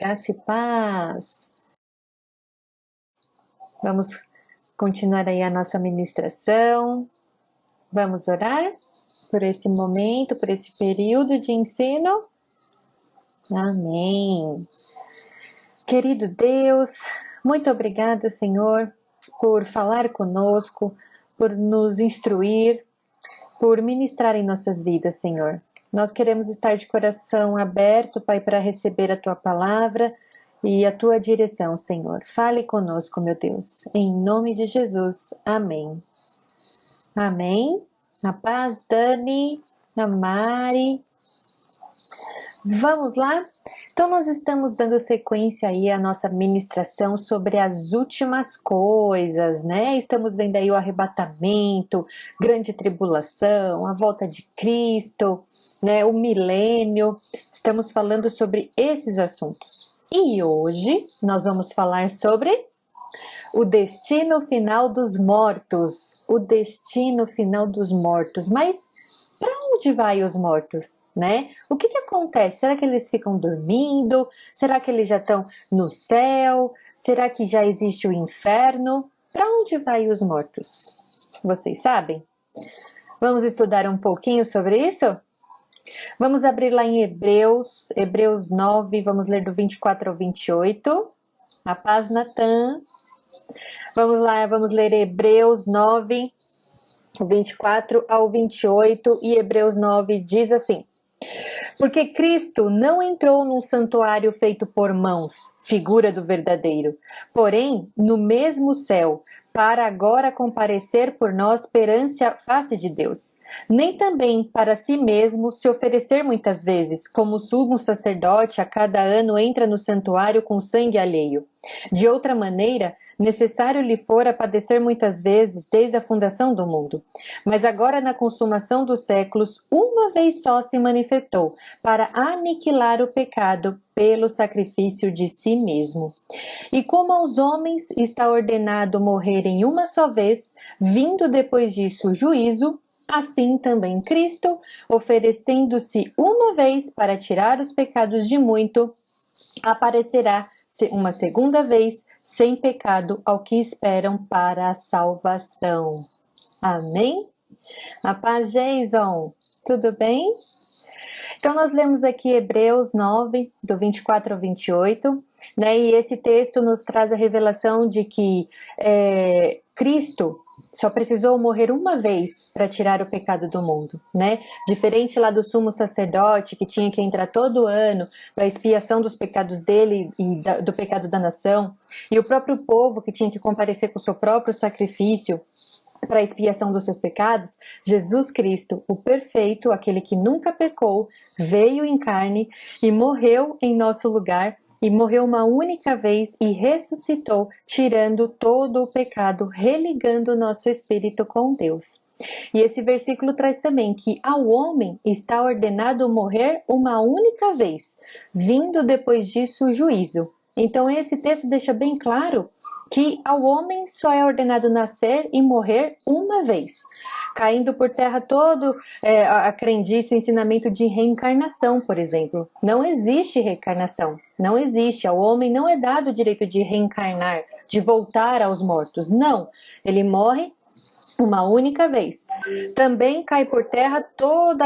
Graça e paz. Vamos continuar aí a nossa ministração. Vamos orar por esse momento, por esse período de ensino. Amém. Querido Deus, muito obrigada, Senhor, por falar conosco, por nos instruir, por ministrar em nossas vidas, Senhor. Nós queremos estar de coração aberto, Pai, para receber a Tua palavra e a Tua direção, Senhor. Fale conosco, meu Deus. Em nome de Jesus. Amém. Amém. A paz, Dani, a Mari. Vamos lá? Então, nós estamos dando sequência aí à nossa ministração sobre as últimas coisas, né? Estamos vendo aí o arrebatamento, grande tribulação, a volta de Cristo, né? O milênio. Estamos falando sobre esses assuntos. E hoje nós vamos falar sobre o destino final dos mortos. O destino final dos mortos. Mas para onde vai os mortos? Né? O que acontece? Será que eles ficam dormindo? Será que eles já estão no céu? Será que já existe o inferno? Para onde vai os mortos? Vocês sabem? Vamos estudar um pouquinho sobre isso? Vamos abrir lá em Hebreus 9, vamos ler do 24 ao 28. A paz, Natan. Vamos lá, vamos ler Hebreus 9, 24 ao 28, e Hebreus 9 diz assim: porque Cristo não entrou num santuário feito por mãos, figura do verdadeiro, porém no mesmo céu, para agora comparecer por nós perante a face de Deus. Nem também para si mesmo se oferecer muitas vezes, como o sumo sacerdote a cada ano entra no santuário com sangue alheio. De outra maneira, necessário lhe fora padecer muitas vezes desde a fundação do mundo. Mas agora, na consumação dos séculos, uma vez só se manifestou, para aniquilar o pecado pelo sacrifício de si mesmo. E como aos homens está ordenado morrerem uma só vez, vindo depois disso o juízo, assim também Cristo, oferecendo-se uma vez para tirar os pecados de muito, aparecerá uma segunda vez, sem pecado, ao que esperam para a salvação. Amém? A paz, Jason. Tudo bem? Então, nós lemos aqui Hebreus 9, do 24 ao 28, né? E esse texto nos traz a revelação de que Cristo só precisou morrer uma vez para tirar o pecado do mundo, né? Diferente lá do sumo sacerdote, que tinha que entrar todo ano para a expiação dos pecados dele e do pecado da nação, e o próprio povo que tinha que comparecer com o seu próprio sacrifício para a expiação dos seus pecados, Jesus Cristo, o perfeito, aquele que nunca pecou, veio em carne e morreu em nosso lugar, e morreu uma única vez e ressuscitou, tirando todo o pecado, religando o nosso espírito com Deus. E esse versículo traz também que ao homem está ordenado morrer uma única vez, vindo depois disso o juízo. Então esse texto deixa bem claro que ao homem só é ordenado nascer e morrer uma vez, caindo por terra todo a crendice, o ensinamento de reencarnação, por exemplo. Não existe reencarnação, não existe. Ao homem não é dado o direito de reencarnar, de voltar aos mortos. Não, ele morre uma única vez. Também cai por terra toda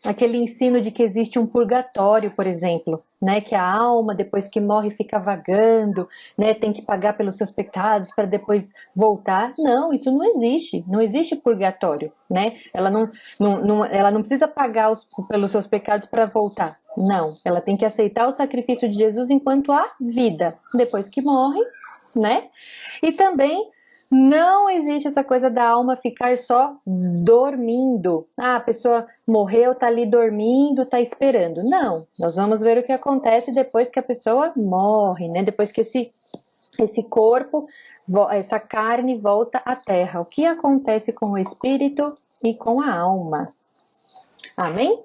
aquele ensino de que existe um purgatório, por exemplo, né, que a alma, depois que morre, fica vagando, né, tem que pagar pelos seus pecados para depois voltar. Não, isso não existe. Não existe purgatório, né? Ela não precisa pagar pelos seus pecados para voltar. Não, ela tem que aceitar o sacrifício de Jesus enquanto há vida, depois que morre, né? E também não existe essa coisa da alma ficar só dormindo. Ah, a pessoa morreu, tá ali dormindo, tá esperando. Não, nós vamos ver o que acontece depois que a pessoa morre, né? Depois que esse corpo, essa carne volta à terra. O que acontece com o espírito e com a alma? Amém?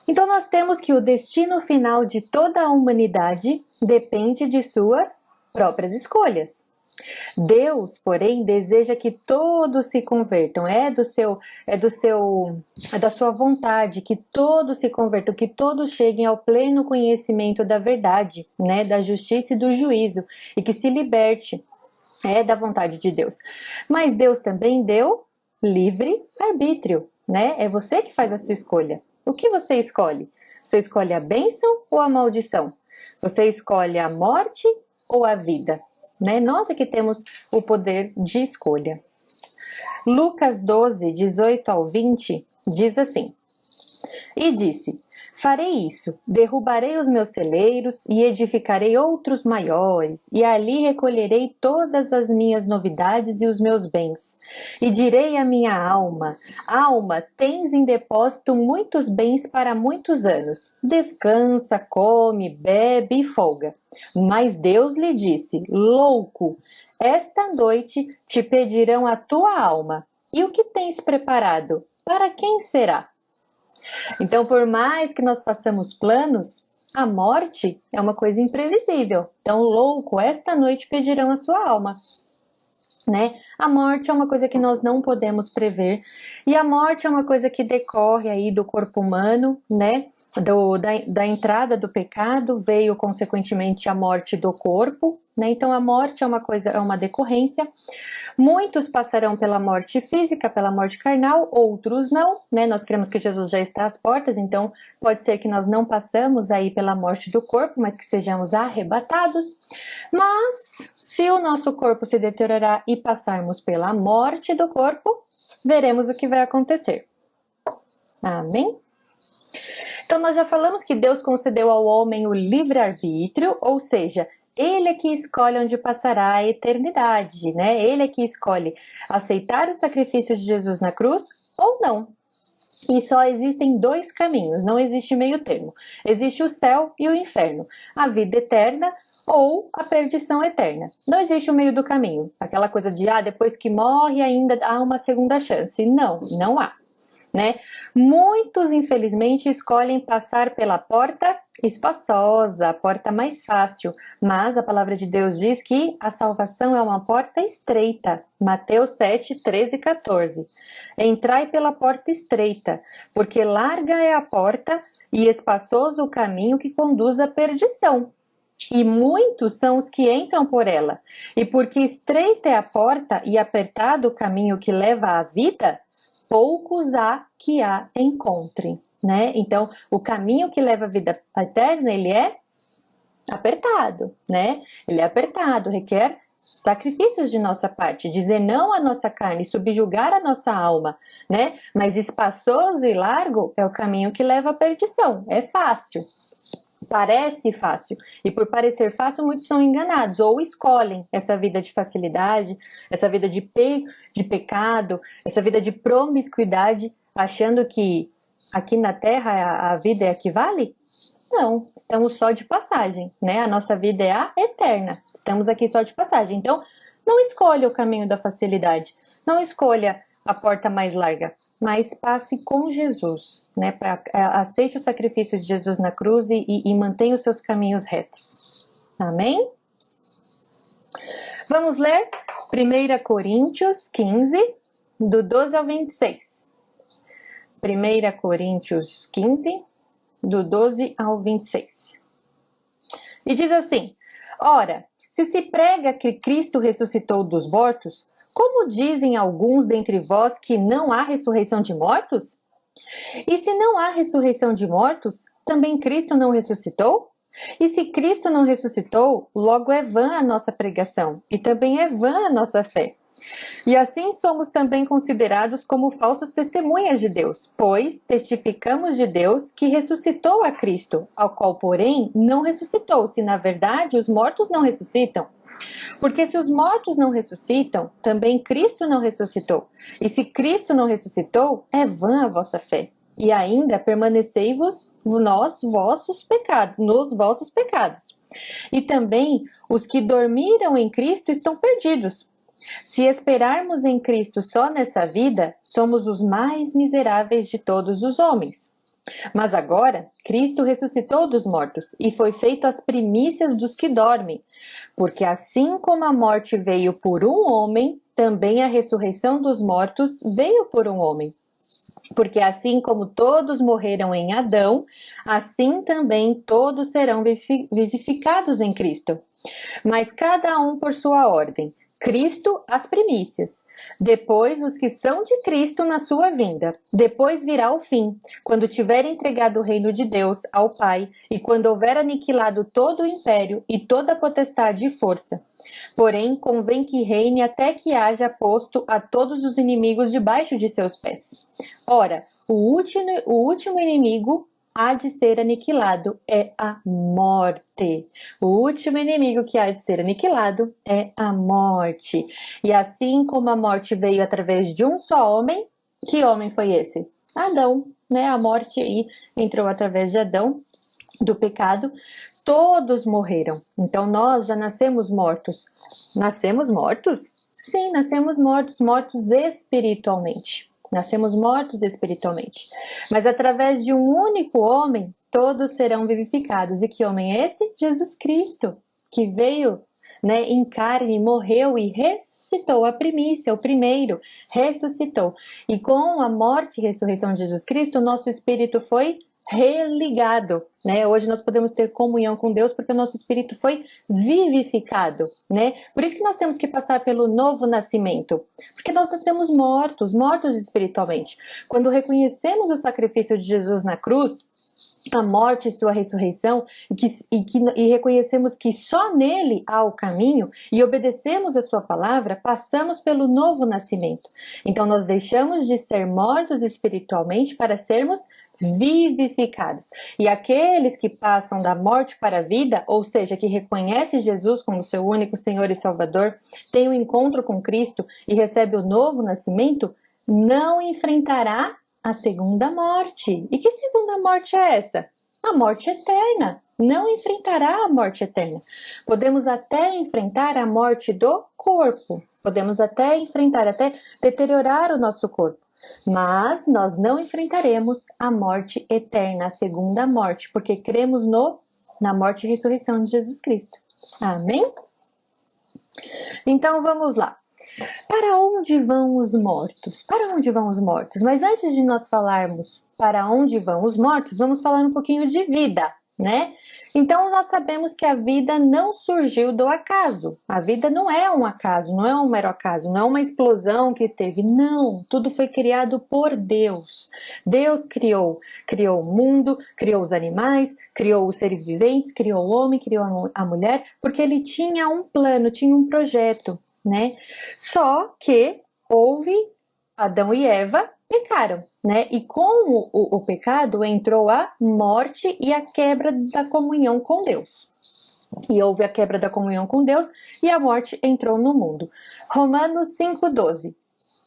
Então nós temos que o destino final de toda a humanidade depende de suas próprias escolhas. Deus, porém, deseja que todos se convertam. É da sua vontade que todos se convertam, que todos cheguem ao pleno conhecimento da verdade, né, da justiça e do juízo, e que se liberte. É da vontade de Deus. Mas Deus também deu livre arbítrio, né? É você que faz a sua escolha. O que você escolhe? Você escolhe a bênção ou a maldição? Você escolhe a morte ou a vida? Né? Nós é que temos o poder de escolha. Lucas 12, 18 ao 20 diz assim: E disse: Farei isso, derrubarei os meus celeiros e edificarei outros maiores, e ali recolherei todas as minhas novidades e os meus bens. E direi à minha alma: Alma, tens em depósito muitos bens para muitos anos. Descansa, come, bebe e folga. Mas Deus lhe disse: Louco, esta noite te pedirão a tua alma. E o que tens preparado? Para quem será? Então, por mais que nós façamos planos, a morte é uma coisa imprevisível. Então, louco, esta noite pedirão a sua alma. Né? A morte é uma coisa que nós não podemos prever, e a morte é uma coisa que decorre aí do corpo humano, né? Da entrada do pecado veio consequentemente a morte do corpo, né? Então a morte é uma coisa, é uma decorrência. Muitos passarão pela morte física, pela morte carnal, outros não, né? Nós cremos que Jesus já está às portas, então pode ser que nós não passamos aí pela morte do corpo, mas que sejamos arrebatados. Mas se o nosso corpo se deteriorar e passarmos pela morte do corpo, veremos o que vai acontecer. Amém? Então nós já falamos que Deus concedeu ao homem o livre-arbítrio, ou seja, ele é que escolhe onde passará a eternidade, né? Ele é que escolhe aceitar o sacrifício de Jesus na cruz ou não. E só existem dois caminhos, não existe meio termo. Existe o céu e o inferno, a vida eterna ou a perdição eterna. Não existe o meio do caminho, aquela coisa de, depois que morre ainda há uma segunda chance. Não, não há. Né? Muitos, infelizmente, escolhem passar pela porta espaçosa, a porta mais fácil, mas a palavra de Deus diz que a salvação é uma porta estreita. Mateus 7, 13 e 14. Entrai pela porta estreita, porque larga é a porta e espaçoso o caminho que conduz à perdição. E muitos são os que entram por ela. E porque estreita é a porta e apertado o caminho que leva à vida, poucos há que a encontrem, né? Então, o caminho que leva à vida eterna, ele é apertado, né? Ele é apertado, requer sacrifícios de nossa parte, dizer não à nossa carne, subjugar a nossa alma, né? Mas espaçoso e largo é o caminho que leva à perdição, é fácil. Parece fácil, e por parecer fácil, muitos são enganados, ou escolhem essa vida de facilidade, essa vida de pecado, essa vida de promiscuidade, achando que aqui na Terra a vida é a que vale? Não, estamos só de passagem, né? A nossa vida é a eterna, estamos aqui só de passagem. Então, não escolha o caminho da facilidade, não escolha a porta mais larga, mas passe com Jesus, né? Aceite o sacrifício de Jesus na cruz e mantenha os seus caminhos retos. Amém? Vamos ler 1 Coríntios 15, do 12 ao 26. 1 Coríntios 15, do 12 ao 26. E diz assim: Ora, se prega que Cristo ressuscitou dos mortos, como dizem alguns dentre vós que não há ressurreição de mortos? E se não há ressurreição de mortos, também Cristo não ressuscitou? E se Cristo não ressuscitou, logo é vã a nossa pregação, e também é vã a nossa fé. E assim somos também considerados como falsas testemunhas de Deus, pois testificamos de Deus que ressuscitou a Cristo, ao qual, porém, não ressuscitou, se na verdade os mortos não ressuscitam. Porque se os mortos não ressuscitam, também Cristo não ressuscitou. E se Cristo não ressuscitou, é vã a vossa fé. E ainda permanecei-vos nos vossos pecados. E também os que dormiram em Cristo estão perdidos. Se esperarmos em Cristo só nessa vida, somos os mais miseráveis de todos os homens. Mas agora, Cristo ressuscitou dos mortos e foi feito as primícias dos que dormem, porque assim como a morte veio por um homem, também a ressurreição dos mortos veio por um homem. Porque assim como todos morreram em Adão, assim também todos serão vivificados em Cristo. Mas cada um por sua ordem. Cristo, as primícias. Depois, os que são de Cristo na sua vinda. Depois virá o fim, quando tiver entregado o reino de Deus ao Pai e quando houver aniquilado todo o império e toda a potestade e força. Porém, convém que reine até que haja posto a todos os inimigos debaixo de seus pés. Ora, o último inimigo há de ser aniquilado é a morte. O último inimigo que há de ser aniquilado é a morte. E assim como a morte veio através de um só homem, que homem foi esse? Adão, né? A morte aí entrou através de Adão, do pecado. Todos morreram. Então nós já nascemos mortos. Nascemos mortos? Sim, nascemos mortos, mortos espiritualmente. Nascemos mortos espiritualmente. Mas através de um único homem, todos serão vivificados. E que homem é esse? Jesus Cristo, que veio, né, em carne, morreu e ressuscitou, a primícia, o primeiro, ressuscitou. E com a morte e ressurreição de Jesus Cristo, o nosso espírito foi religado, né? Hoje nós podemos ter comunhão com Deus porque o nosso espírito foi vivificado, né? Por isso que nós temos que passar pelo novo nascimento, porque nós nascemos mortos, mortos espiritualmente. Quando reconhecemos o sacrifício de Jesus na cruz, a morte e sua ressurreição, e reconhecemos que só nele há o caminho, e obedecemos a sua palavra, passamos pelo novo nascimento. Então nós deixamos de ser mortos espiritualmente para sermos vivificados. E aqueles que passam da morte para a vida, ou seja, que reconhecem Jesus como seu único Senhor e Salvador, tem um encontro com Cristo e recebe o novo nascimento, não enfrentará a segunda morte. E que segunda morte é essa? A morte eterna. Não enfrentará a morte eterna. Podemos até enfrentar a morte do corpo. Podemos até enfrentar, até deteriorar o nosso corpo. Mas nós não enfrentaremos a morte eterna, a segunda morte, porque cremos na morte e ressurreição de Jesus Cristo. Amém? Então vamos lá. Para onde vão os mortos? Para onde vão os mortos? Mas antes de nós falarmos para onde vão os mortos, vamos falar um pouquinho de vida, né? Então nós sabemos que a vida não surgiu do acaso. A vida não é um acaso, não é um mero acaso, não é uma explosão que teve. Não, tudo foi criado por Deus. Deus criou o mundo, criou os animais, criou os seres viventes, criou o homem, criou a mulher, porque ele tinha um plano, tinha um projeto, né? Só que houve Adão e Eva pecaram, né? E com o pecado entrou a morte e a quebra da comunhão com Deus. E houve a quebra da comunhão com Deus e a morte entrou no mundo. Romanos 5,12.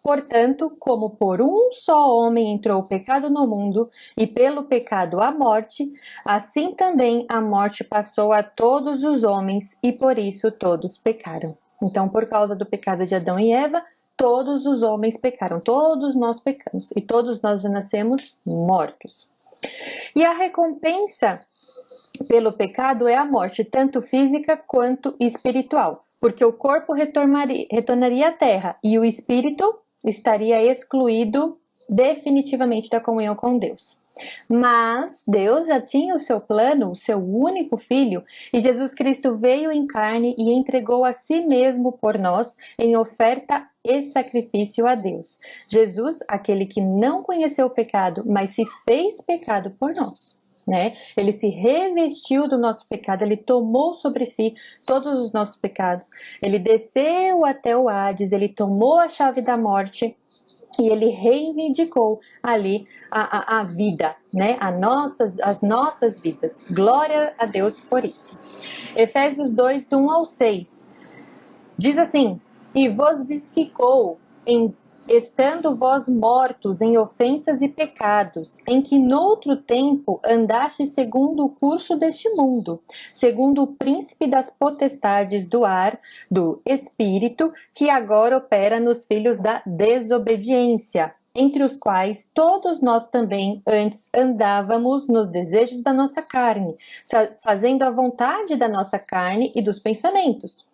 Portanto, como por um só homem entrou o pecado no mundo, e pelo pecado a morte, assim também a morte passou a todos os homens, e por isso todos pecaram. Então, por causa do pecado de Adão e Eva, todos os homens pecaram, todos nós pecamos, e todos nós já nascemos mortos. E a recompensa pelo pecado é a morte, tanto física quanto espiritual, porque o corpo retornaria à terra e o espírito estaria excluído definitivamente da comunhão com Deus. Mas Deus já tinha o seu plano, o seu único filho, e Jesus Cristo veio em carne e entregou a si mesmo por nós em oferta e sacrifício a Deus. Jesus, aquele que não conheceu o pecado, mas se fez pecado por nós. Né? Ele se revestiu do nosso pecado, ele tomou sobre si todos os nossos pecados, ele desceu até o Hades, ele tomou a chave da morte e ele reivindicou ali a vida, né? As nossas vidas. Glória a Deus por isso. Efésios 2, do 1 ao 6, diz assim: e vos vivificou estando vós mortos em ofensas e pecados, em que noutro tempo andaste segundo o curso deste mundo, segundo o príncipe das potestades do ar, do espírito, que agora opera nos filhos da desobediência, entre os quais todos nós também antes andávamos nos desejos da nossa carne, fazendo a vontade da nossa carne e dos pensamentos.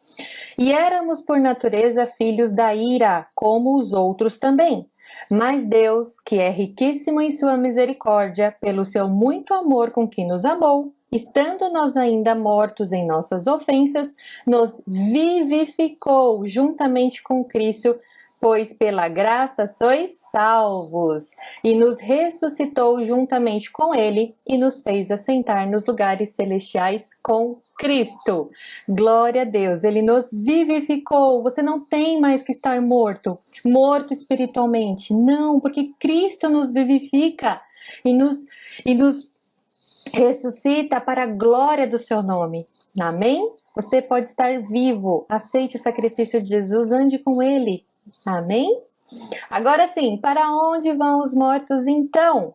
E éramos por natureza filhos da ira, como os outros também. Mas Deus, que é riquíssimo em sua misericórdia, pelo seu muito amor com que nos amou, estando nós ainda mortos em nossas ofensas, nos vivificou juntamente com Cristo, pois pela graça sois salvos, e nos ressuscitou juntamente com ele e nos fez assentar nos lugares celestiais com Cristo. Glória a Deus, ele nos vivificou. Você não tem mais que estar morto, morto espiritualmente. Não, porque Cristo nos vivifica e nos ressuscita para a glória do seu nome. Amém? Você pode estar vivo. Aceite o sacrifício de Jesus, ande com ele. Amém? Agora sim, para onde vão os mortos então?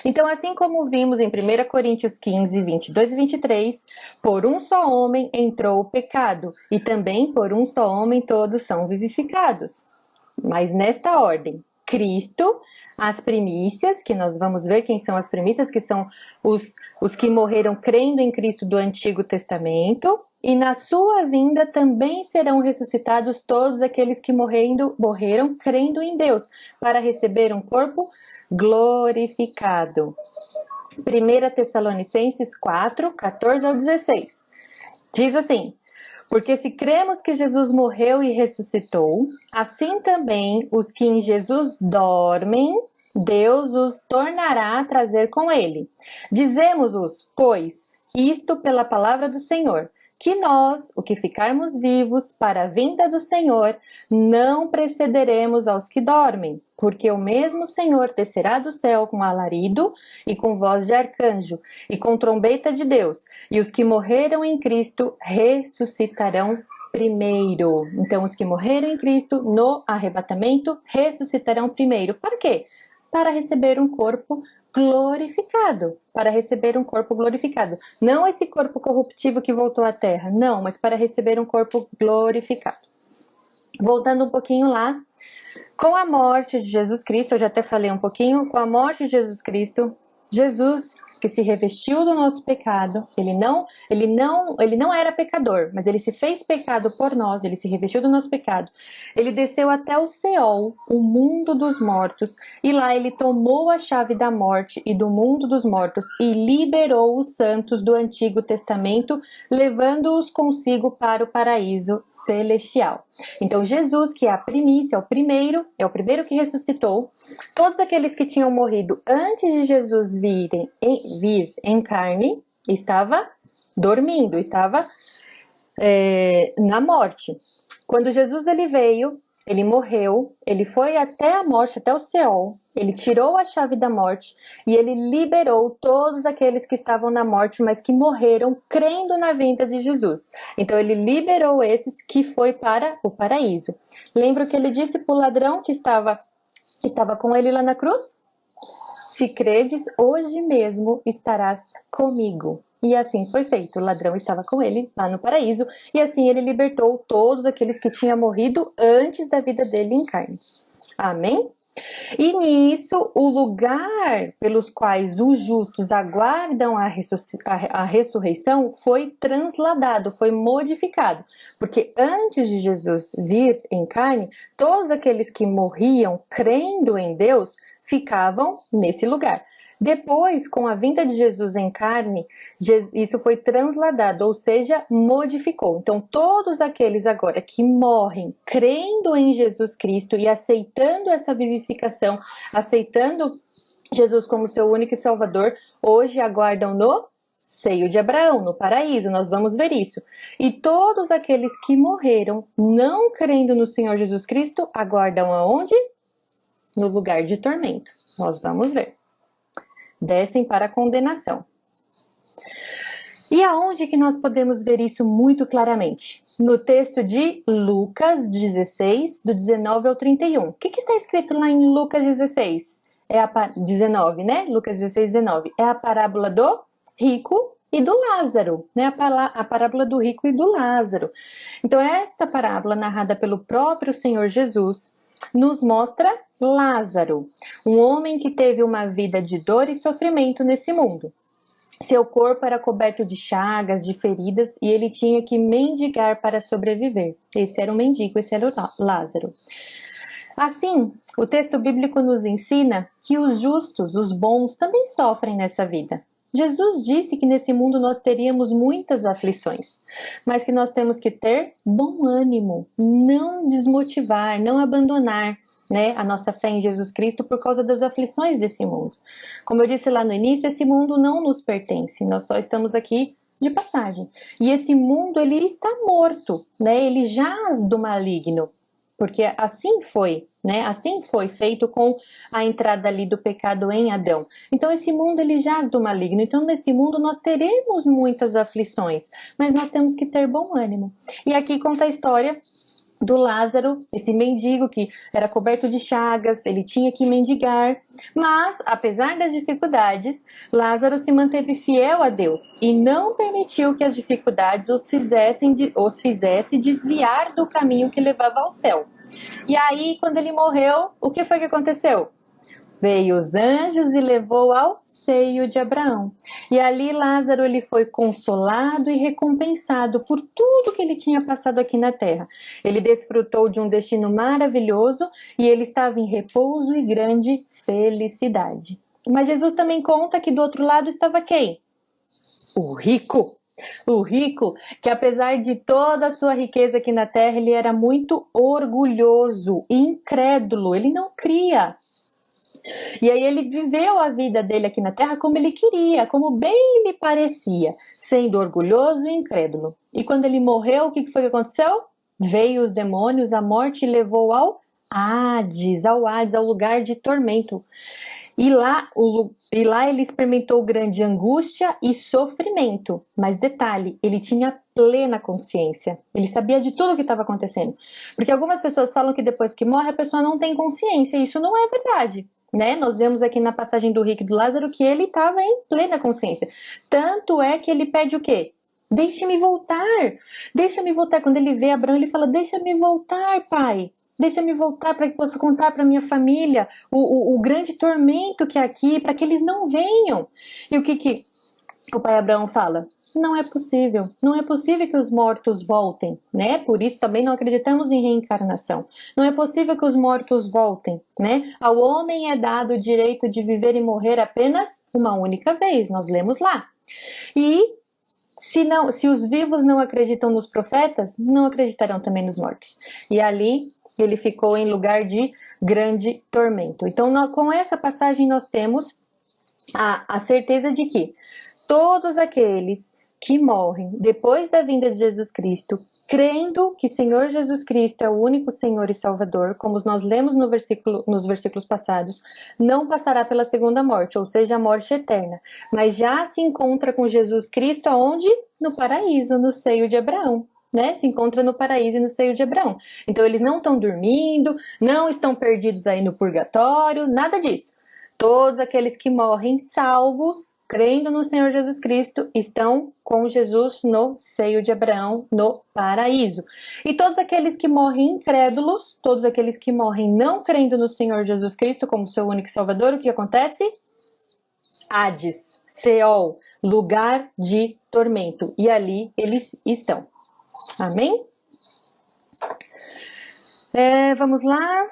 Então, assim como vimos em 1 Coríntios 15, 22 e 23, por um só homem entrou o pecado, e também por um só homem todos são vivificados. Mas nesta ordem, Cristo, as primícias, que nós vamos ver quem são as primícias, que são os que morreram crendo em Cristo do Antigo Testamento, e na sua vinda também serão ressuscitados todos aqueles que morreram crendo em Deus, para receber um corpo glorificado. 1 Tessalonicenses 4, 14 ao 16. Diz assim: porque se cremos que Jesus morreu e ressuscitou, assim também os que em Jesus dormem, Deus os tornará a trazer com ele. Dizemos-vos, pois, isto pela palavra do Senhor, que nós, o que ficarmos vivos para a vinda do Senhor, não precederemos aos que dormem, porque o mesmo Senhor descerá do céu com alarido e com voz de arcanjo e com trombeta de Deus, e os que morreram em Cristo ressuscitarão primeiro. Então, os que morreram em Cristo no arrebatamento ressuscitarão primeiro. Para quê? Para receber um corpo glorificado, para receber um corpo glorificado. Não esse corpo corruptível que voltou à terra, não, mas para receber um corpo glorificado. Voltando um pouquinho lá, com a morte de Jesus Cristo, eu já até falei um pouquinho, com a morte de Jesus Cristo, Jesus que se revestiu do nosso pecado, ele não era pecador, mas ele se fez pecado por nós, ele se revestiu do nosso pecado. Ele desceu até o Seol, o mundo dos mortos, e lá ele tomou a chave da morte e do mundo dos mortos e liberou os santos do Antigo Testamento, levando-os consigo para o paraíso celestial. Então Jesus, que é a primícia, é o primeiro que ressuscitou. Todos aqueles que tinham morrido antes de Jesus vir em carne, estava dormindo, estava na morte. Quando Jesus ele veio, ele morreu, ele foi até a morte, até o Seol, ele tirou a chave da morte e ele liberou todos aqueles que estavam na morte, mas que morreram crendo na vinda de Jesus. Então ele liberou esses que foi para o paraíso. Lembra o que ele disse para o ladrão que estava com ele lá na cruz? Se credes, hoje mesmo estarás comigo. E assim foi feito. O ladrão estava com ele lá no paraíso. E assim ele libertou todos aqueles que tinham morrido antes da vida dele em carne. Amém? E nisso, o lugar pelos quais os justos aguardam a ressurreição foi transladado, foi modificado. Porque antes de Jesus vir em carne, todos aqueles que morriam crendo em Deus ficavam nesse lugar. Depois, com a vinda de Jesus em carne, isso foi transladado, ou seja, modificou. Então, todos aqueles agora que morrem crendo em Jesus Cristo e aceitando essa vivificação, aceitando Jesus como seu único e salvador, hoje aguardam no seio de Abraão, no paraíso. Nós vamos ver isso. E todos aqueles que morreram não crendo no Senhor Jesus Cristo, aguardam aonde? No lugar de tormento. Nós vamos ver. Descem para a condenação. E aonde que nós podemos ver isso muito claramente? No texto de Lucas 16, do 19 ao 31. O que está escrito lá em Lucas 16? 19, né? Lucas 16, 19. É a parábola do rico e do Lázaro, né? A parábola do rico e do Lázaro. Então, esta parábola, narrada pelo próprio Senhor Jesus, nos mostra Lázaro, um homem que teve uma vida de dor e sofrimento nesse mundo. Seu corpo era coberto de chagas, de feridas, e ele tinha que mendigar para sobreviver. Esse era o mendigo, esse era o Lázaro. Assim, o texto bíblico nos ensina que os justos, os bons, também sofrem nessa vida. Jesus disse que nesse mundo nós teríamos muitas aflições, mas que nós temos que ter bom ânimo, não desmotivar, não abandonar, né, a nossa fé em Jesus Cristo por causa das aflições desse mundo. Como eu disse lá no início, esse mundo não nos pertence, nós só estamos aqui de passagem. E esse mundo, ele está morto, né? Ele jaz do maligno, porque assim foi, né? Assim foi feito com a entrada ali do pecado em Adão. Então esse mundo, ele jaz do maligno. Então nesse mundo nós teremos muitas aflições, mas nós temos que ter bom ânimo. E aqui conta a história do Lázaro, esse mendigo que era coberto de chagas, ele tinha que mendigar, mas apesar das dificuldades, Lázaro se manteve fiel a Deus e não permitiu que as dificuldades os fizesse desviar do caminho que levava ao céu. E aí, quando ele morreu, o que foi que aconteceu? Veio os anjos e levou ao seio de Abraão. E ali Lázaro, ele foi consolado e recompensado por tudo que ele tinha passado aqui na terra. Ele desfrutou de um destino maravilhoso e ele estava em repouso e grande felicidade. Mas Jesus também conta que do outro lado estava quem? O rico. O rico, que apesar de toda a sua riqueza aqui na terra, ele era muito orgulhoso e incrédulo, ele não cria. E aí ele viveu a vida dele aqui na terra como ele queria, como bem lhe parecia, sendo orgulhoso e incrédulo. E quando ele morreu, o que foi que aconteceu? Veio os demônios, a morte levou ao Hades, ao lugar de tormento. E lá ele experimentou grande angústia e sofrimento. Mas detalhe, ele tinha plena consciência. Ele sabia de tudo o que estava acontecendo. Porque algumas pessoas falam que depois que morre a pessoa não tem consciência. E isso não é verdade. Né? Nós vemos aqui na passagem do rico e do Lázaro que ele estava em plena consciência. Tanto é que ele pede o quê? Deixe-me voltar. Deixa-me voltar. Quando ele vê Abraão, ele fala, deixa-me voltar, pai. Deixa-me voltar para que possa contar para minha família o grande tormento que é aqui, para que eles não venham. E o que o pai Abraão fala? Não é possível. Não é possível que os mortos voltem, né? Por isso também não acreditamos em reencarnação. Não é possível que os mortos voltem, né? Ao homem é dado o direito de viver e morrer apenas uma única vez. Nós lemos lá. E se os vivos não acreditam nos profetas, não acreditarão também nos mortos. E ali ele ficou em lugar de grande tormento. Então, com essa passagem nós temos a certeza de que todos aqueles que morrem depois da vinda de Jesus Cristo, crendo que Senhor Jesus Cristo é o único Senhor e Salvador, como nós lemos nos versículos passados, não passará pela segunda morte, ou seja, a morte eterna, mas já se encontra com Jesus Cristo aonde? No paraíso, no seio de Abraão. Né? Se encontra no paraíso e no seio de Abraão. Então eles não estão dormindo, não estão perdidos aí no purgatório, nada disso. Todos aqueles que morrem salvos, crendo no Senhor Jesus Cristo, estão com Jesus no seio de Abraão, no paraíso. E todos aqueles que morrem incrédulos, todos aqueles que morrem não crendo no Senhor Jesus Cristo como seu único Salvador, o que acontece? Hades, Seol, lugar de tormento. E ali eles estão. Amém? Vamos lá.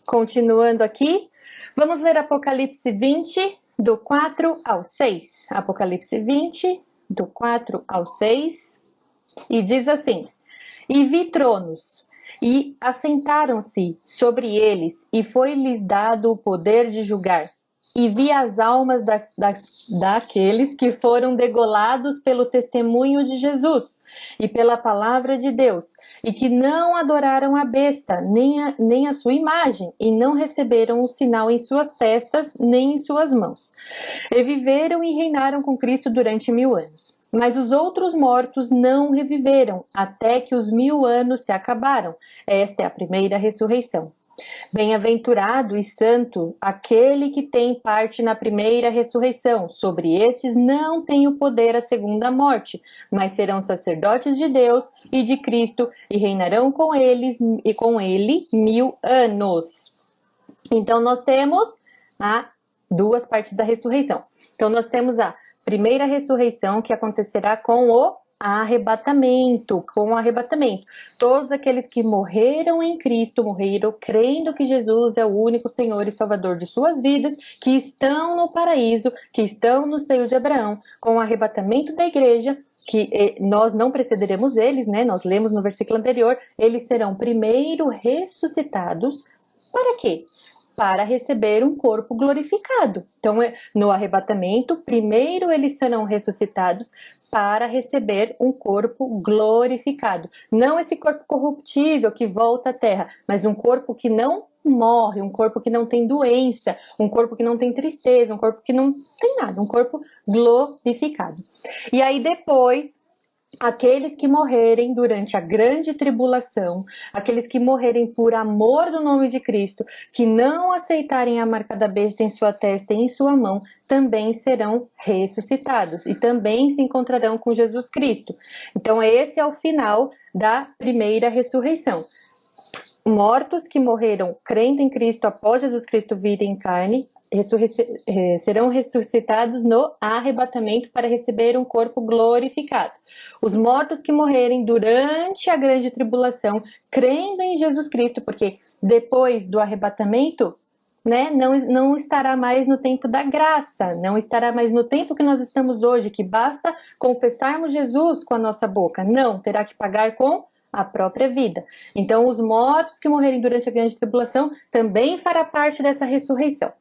Continuando aqui. Vamos ler Apocalipse 20, do 4 ao 6. Apocalipse 20, do 4 ao 6. E diz assim: E vi tronos, e assentaram-se sobre eles, e foi-lhes dado o poder de julgar. E vi as almas daqueles que foram degolados pelo testemunho de Jesus e pela palavra de Deus, e que não adoraram a besta, nem a sua imagem, e não receberam o sinal em suas testas, nem em suas mãos. E viveram e reinaram com Cristo durante 1000 anos. Mas os outros mortos não reviveram, até que os 1000 anos se acabaram. Esta é a primeira ressurreição. Bem-aventurado e santo aquele que tem parte na primeira ressurreição. Sobre estes não tem o poder a segunda morte, mas serão sacerdotes de Deus e de Cristo e reinarão com eles e com ele 1000 anos. Então nós temos duas partes da ressurreição. Então nós temos a primeira ressurreição que acontecerá com o arrebatamento, Todos aqueles que morreram em Cristo, morreram crendo que Jesus é o único Senhor e Salvador de suas vidas, que estão no paraíso, que estão no seio de Abraão, com o arrebatamento da igreja, que nós não precederemos eles, né? Nós lemos no versículo anterior, eles serão primeiro ressuscitados. Para quê? Para receber um corpo glorificado. Então, no arrebatamento, primeiro eles serão ressuscitados para receber um corpo glorificado. Não esse corpo corruptível que volta à terra, mas um corpo que não morre, um corpo que não tem doença, um corpo que não tem tristeza, um corpo que não tem nada, um corpo glorificado. E aí depois, aqueles que morrerem durante a grande tribulação, aqueles que morrerem por amor do nome de Cristo, que não aceitarem a marca da besta em sua testa e em sua mão, também serão ressuscitados e também se encontrarão com Jesus Cristo. Então esse é o final da primeira ressurreição. Mortos que morreram crendo em Cristo após Jesus Cristo vir em carne, serão ressuscitados no arrebatamento para receber um corpo glorificado. Os mortos que morrerem durante a grande tribulação, crendo em Jesus Cristo, porque depois do arrebatamento, né, não estará mais no tempo da graça, não estará mais no tempo que nós estamos hoje, que basta confessarmos Jesus com a nossa boca. Não, terá que pagar com a própria vida. Então, os mortos que morrerem durante a grande tribulação também fará parte dessa ressurreição.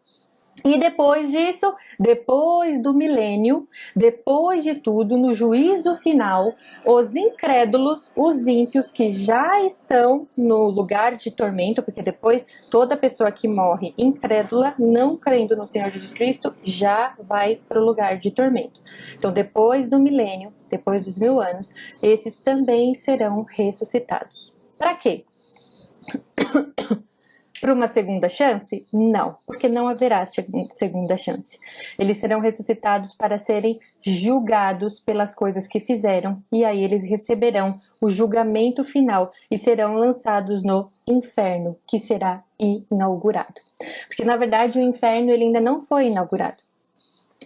E depois disso, depois do milênio, depois de tudo, no juízo final, os incrédulos, os ímpios que já estão no lugar de tormento, porque depois toda pessoa que morre incrédula, não crendo no Senhor Jesus Cristo, já vai para o lugar de tormento. Então, depois do milênio, depois dos 1000 anos, esses também serão ressuscitados. Para quê? Para uma segunda chance? Não, porque não haverá segunda chance. Eles serão ressuscitados para serem julgados pelas coisas que fizeram, e aí eles receberão o julgamento final e serão lançados no inferno, que será inaugurado. Porque, na verdade, o inferno ele ainda não foi inaugurado.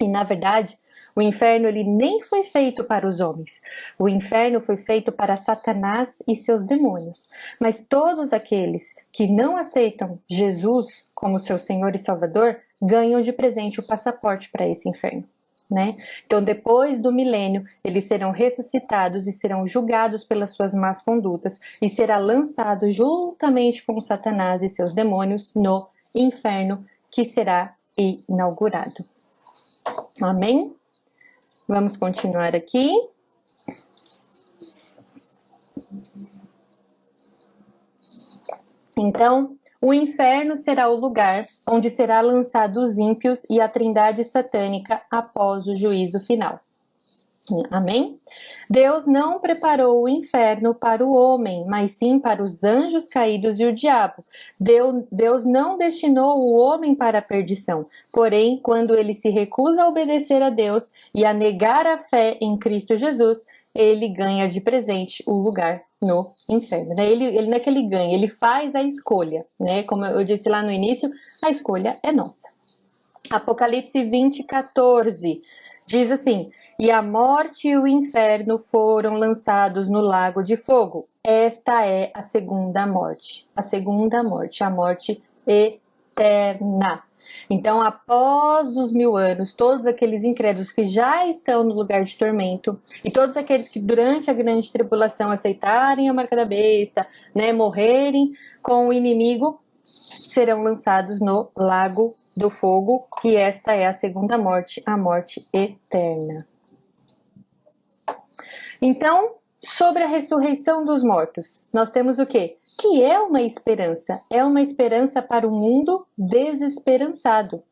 E, na verdade, o inferno ele nem foi feito para os homens. O inferno foi feito para Satanás e seus demônios. Mas todos aqueles que não aceitam Jesus como seu Senhor e Salvador ganham de presente o passaporte para esse inferno, né? Então, depois do milênio, eles serão ressuscitados e serão julgados pelas suas más condutas e será lançado juntamente com Satanás e seus demônios no inferno, que será inaugurado. Amém? Vamos continuar aqui. Então, o inferno será o lugar onde será lançado os ímpios e a trindade satânica após o juízo final. Amém? Deus não preparou o inferno para o homem, mas sim para os anjos caídos e o diabo. Deus não destinou o homem para a perdição. Porém, quando ele se recusa a obedecer a Deus e a negar a fé em Cristo Jesus, ele ganha de presente o lugar no inferno. Ele não é que ele ganha, ele faz a escolha, né? Como eu disse lá no início, a escolha é nossa. Apocalipse 20:14 diz assim: e a morte e o inferno foram lançados no lago de fogo. Esta é a segunda morte, a morte eterna. Então, após os 1000 anos, todos aqueles incrédulos que já estão no lugar de tormento e todos aqueles que durante a grande tribulação aceitarem a marca da besta, né, morrerem com o inimigo, serão lançados no lago do fogo, e esta é a segunda morte, a morte eterna. Então, sobre a ressurreição dos mortos, nós temos o quê? Que é uma esperança. É uma esperança para o mundo desesperançado.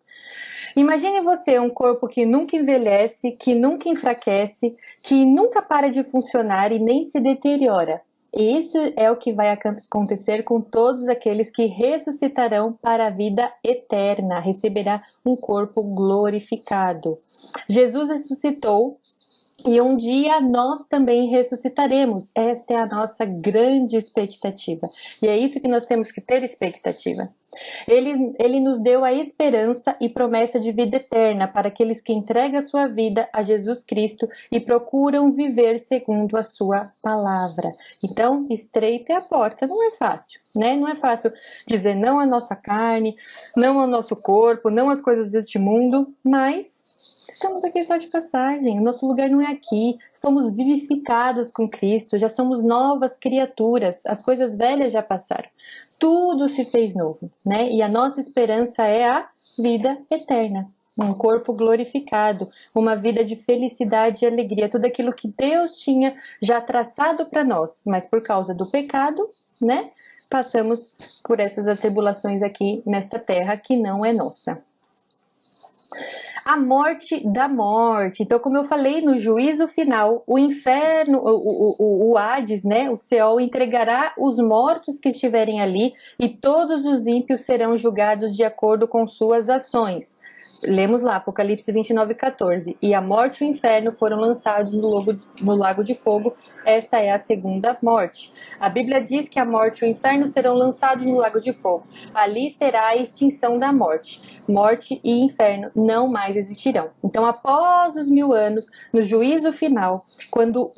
Imagine você um corpo que nunca envelhece, que nunca enfraquece, que nunca para de funcionar e nem se deteriora. Isso é o que vai acontecer com todos aqueles que ressuscitarão para a vida eterna, receberá um corpo glorificado. Jesus ressuscitou e um dia nós também ressuscitaremos. Esta é a nossa grande expectativa. E é isso que nós temos que ter expectativa. Ele nos deu a esperança e promessa de vida eterna para aqueles que entregam a sua vida a Jesus Cristo e procuram viver segundo a sua palavra. Então, estreita é a porta, não é fácil, né? Não é fácil dizer não à nossa carne, não ao nosso corpo, não às coisas deste mundo, mas estamos aqui só de passagem, o nosso lugar não é aqui. Fomos vivificados com Cristo, já somos novas criaturas, as coisas velhas já passaram. Tudo se fez novo, né? E a nossa esperança é a vida eterna, um corpo glorificado, uma vida de felicidade e alegria, tudo aquilo que Deus tinha já traçado para nós, mas por causa do pecado, né? Passamos por essas atribulações aqui nesta terra que não é nossa. A morte da morte. Então, como eu falei, no juízo final, o inferno, o Hades, né, o Seol, entregará os mortos que estiverem ali e todos os ímpios serão julgados de acordo com suas ações. Lemos lá, Apocalipse 29:14. E a morte e o inferno foram lançados no lago de fogo. Esta é a segunda morte. A Bíblia diz que a morte e o inferno serão lançados no lago de fogo. Ali será a extinção da morte. Morte e inferno não mais existirão. Então, após os 1000 anos, no juízo final, quando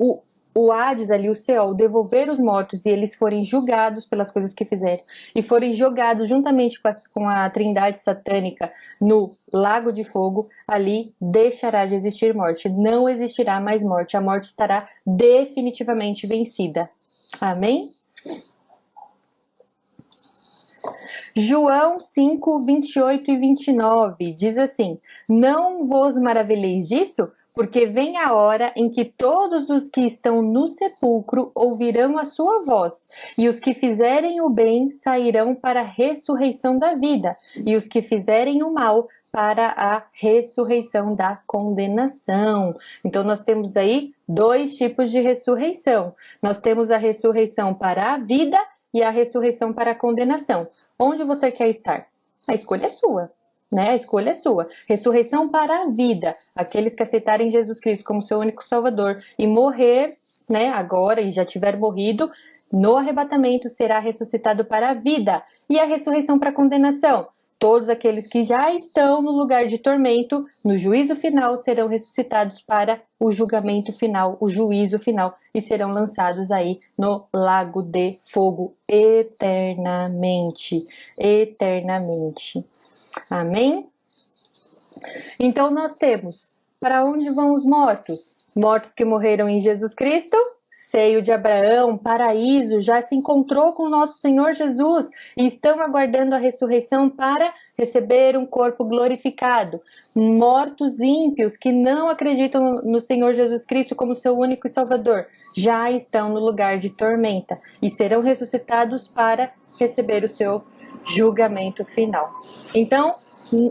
o Hades ali, o Seol, devolver os mortos e eles forem julgados pelas coisas que fizeram e forem jogados juntamente com a trindade satânica no lago de fogo, ali deixará de existir morte, não existirá mais morte, a morte estará definitivamente vencida. Amém? João 5, 28 e 29 diz assim: não vos maravilheis disso? Porque vem a hora em que todos os que estão no sepulcro ouvirão a sua voz, e os que fizerem o bem sairão para a ressurreição da vida, e os que fizerem o mal para a ressurreição da condenação. Então nós temos aí 2 tipos de ressurreição. Nós temos a ressurreição para a vida e a ressurreição para a condenação. Onde você quer estar? A escolha é sua. Né? A escolha é sua. Ressurreição para a vida. Aqueles que aceitarem Jesus Cristo como seu único Salvador e morrer, né, agora e já tiver morrido, no arrebatamento será ressuscitado para a vida. E a ressurreição para a condenação. Todos aqueles que já estão no lugar de tormento, no juízo final, serão ressuscitados para o julgamento final, o juízo final, e serão lançados aí no lago de fogo eternamente. Eternamente. Amém? Então nós temos, para onde vão os mortos? Mortos que morreram em Jesus Cristo, seio de Abraão, paraíso, já se encontrou com o nosso Senhor Jesus e estão aguardando a ressurreição para receber um corpo glorificado. Mortos ímpios que não acreditam no Senhor Jesus Cristo como seu único Salvador, já estão no lugar de tormenta e serão ressuscitados para receber o seu julgamento final. Então,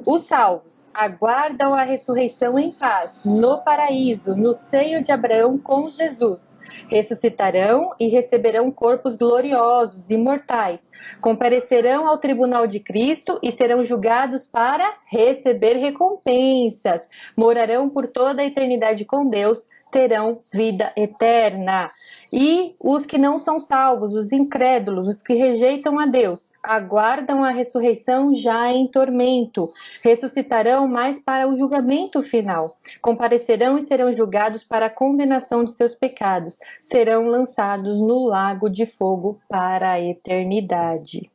os salvos aguardam a ressurreição em paz, no paraíso, no seio de Abraão com Jesus. Ressuscitarão e receberão corpos gloriosos, imortais. Comparecerão ao tribunal de Cristo e serão julgados para receber recompensas. Morarão por toda a eternidade com Deus, terão vida eterna. E os que não são salvos, os incrédulos, os que rejeitam a Deus, aguardam a ressurreição já em tormento. Ressuscitarão, mas para o julgamento final. Comparecerão e serão julgados para a condenação de seus pecados. Serão lançados no lago de fogo para a eternidade.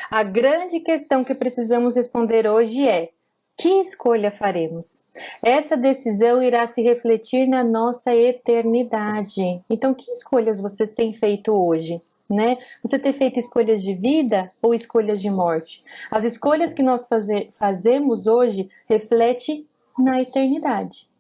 A grande questão que precisamos responder hoje é: que escolha faremos? Essa decisão irá se refletir na nossa eternidade. Então, que escolhas você tem feito hoje? Né? Você tem feito escolhas de vida ou escolhas de morte? As escolhas que nós fazemos hoje refletem na eternidade.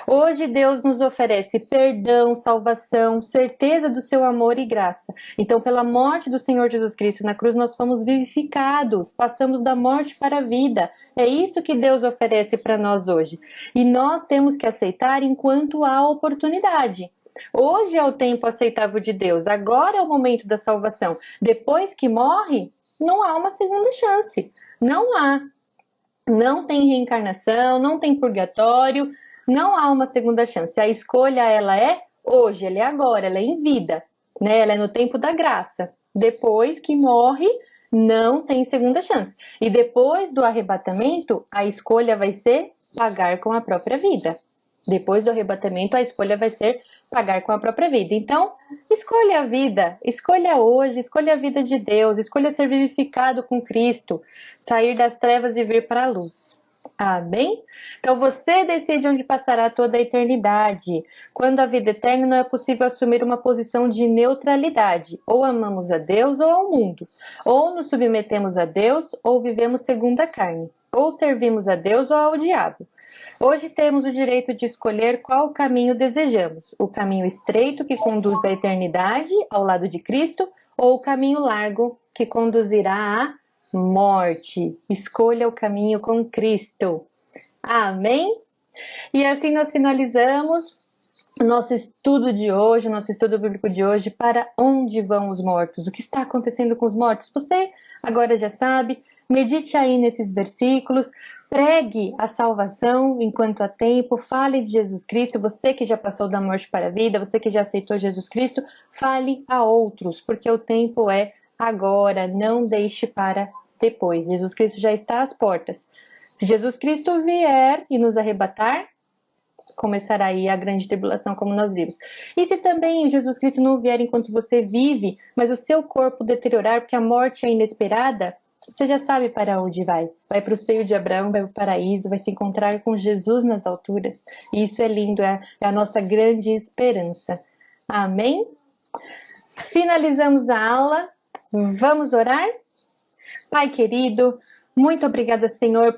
Hoje Deus nos oferece perdão, salvação, certeza do seu amor e graça. Então, pela morte do Senhor Jesus Cristo na cruz, nós fomos vivificados, passamos da morte para a vida. É isso que Deus oferece para nós hoje. E nós temos que aceitar enquanto há oportunidade. Hoje é o tempo aceitável de Deus, agora é o momento da salvação. Depois que morre, não há uma segunda chance. Não há. Não tem reencarnação, não tem purgatório, não há uma segunda chance. A escolha, ela é hoje, ela é agora, ela é em vida, né? Ela é no tempo da graça. Depois que morre, não tem segunda chance. E depois do arrebatamento, a escolha vai ser pagar com a própria vida. Depois do arrebatamento, a escolha vai ser pagar com a própria vida. Então, escolha a vida, escolha hoje, escolha a vida de Deus, escolha ser vivificado com Cristo, sair das trevas e vir para a luz. Amém? Então você decide onde passará toda a eternidade. Quando a vida eterna não é possível assumir uma posição de neutralidade. Ou amamos a Deus ou ao mundo. Ou nos submetemos a Deus ou vivemos segundo a carne. Ou servimos a Deus ou ao diabo. Hoje temos o direito de escolher qual caminho desejamos. O caminho estreito que conduz à eternidade, ao lado de Cristo, ou o caminho largo que conduzirá à morte. Escolha o caminho com Cristo. Amém? E assim nós finalizamos o nosso estudo de hoje, o nosso estudo bíblico de hoje, para onde vão os mortos? O que está acontecendo com os mortos? Você agora já sabe, medite aí nesses versículos, pregue a salvação enquanto há tempo, fale de Jesus Cristo, você que já passou da morte para a vida, você que já aceitou Jesus Cristo, fale a outros, porque o tempo é agora, não deixe para depois. Jesus Cristo já está às portas. Se Jesus Cristo vier e nos arrebatar, começará aí a grande tribulação, como nós vimos. E se também Jesus Cristo não vier enquanto você vive, mas o seu corpo deteriorar, porque a morte é inesperada, você já sabe para onde vai. Vai para o seio de Abraão, vai para o paraíso, vai se encontrar com Jesus nas alturas. E isso é lindo, é a nossa grande esperança. Amém? Finalizamos a aula. Vamos orar? Pai querido, muito obrigada, Senhor,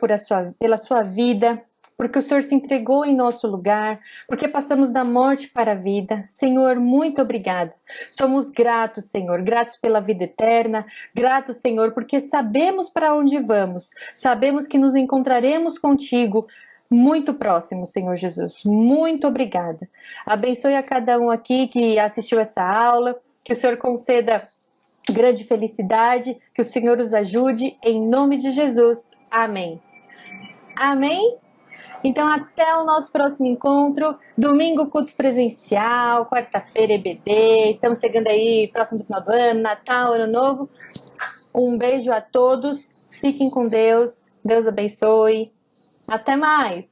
pela sua vida, porque o Senhor se entregou em nosso lugar, porque passamos da morte para a vida. Senhor, muito obrigada. Somos gratos, Senhor, gratos pela vida eterna, gratos, Senhor, porque sabemos para onde vamos, sabemos que nos encontraremos contigo muito próximo, Senhor Jesus. Muito obrigada. Abençoe a cada um aqui que assistiu essa aula, que o Senhor conceda grande felicidade, que o Senhor os ajude, em nome de Jesus. Amém. Amém? Então, até o nosso próximo encontro. Domingo, culto presencial. Quarta-feira, EBD. Estamos chegando aí, próximo do final do ano, Natal, Ano Novo. Um beijo a todos. Fiquem com Deus. Deus abençoe. Até mais.